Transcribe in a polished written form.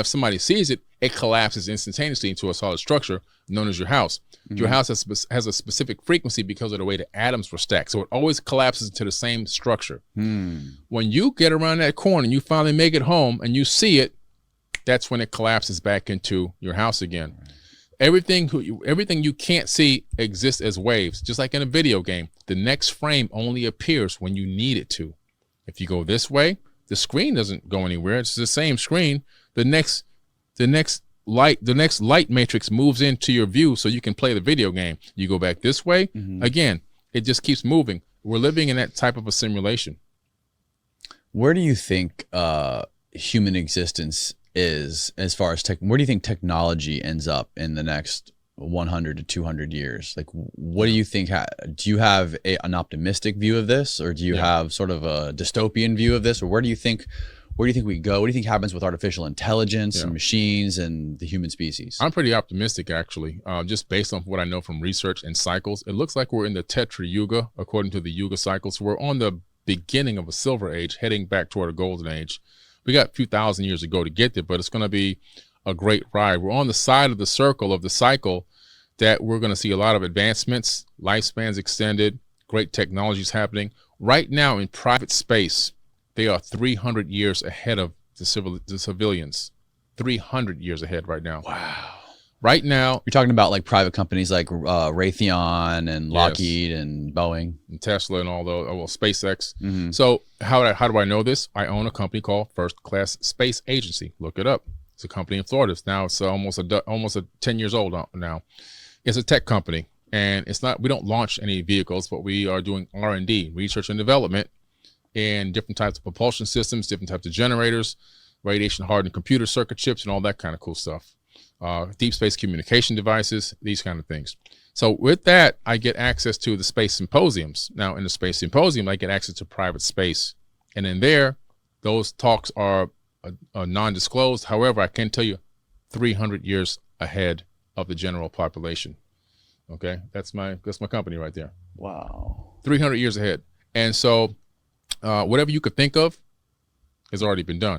If somebody sees it, it collapses instantaneously into a solid structure known as your house. Your house has a specific frequency because of the way the atoms were stacked. So it always collapses into the same structure. When you get around that corner and you finally make it home and you see it, that's when it collapses back into your house again. Everything you can't see exists as waves, just like in a video game. The next frame only appears when you need it to. If you go this way, the screen doesn't go anywhere. It's the same screen. The next light matrix moves into your view so you can play the video game. You go back this way, again, it just keeps moving. We're living in that type of a simulation. Where do you think human existence is as far as where do you think technology ends up in the next 100 to 200 years? Like, what do you think? Do you have an optimistic view of this, or do you have sort of a dystopian view of this, or where do you think we go? What do you think happens with artificial intelligence and machines and the human species? I'm pretty optimistic, actually, just based on what I know from research and cycles. It looks like we're in the Tetra Yuga, according to the Yuga cycles. We're on the beginning of a silver age, heading back toward a golden age. We got a few thousand years to go to get there, but it's going to be a great ride. We're on the side of the circle of the cycle that we're going to see a lot of advancements, lifespans extended, great technologies happening. Right now in private space, they are 300 years ahead of the civilians. 300 years ahead right now. Wow. Right now. You're talking about like private companies like Raytheon and Lockheed and Boeing. And Tesla and all those, well, SpaceX. So how do I know this? I own a company called First Class Space Agency. Look it up. It's a company in Florida. It's almost 10 years old now. It's a tech company, and we don't launch any vehicles, but we are doing R&D, research and development, in different types of propulsion systems, different types of generators, radiation hardened computer circuit chips, and all that kind of cool stuff. Deep space communication devices, these kind of things. So with that, I get access to the space symposiums. Now in the space symposium, I get access to private space. And in there, those talks are non-disclosed. However, I can tell you 300 years ahead of the general population. Okay, that's my company right there. Wow. 300 years ahead. And so whatever you could think of has already been done.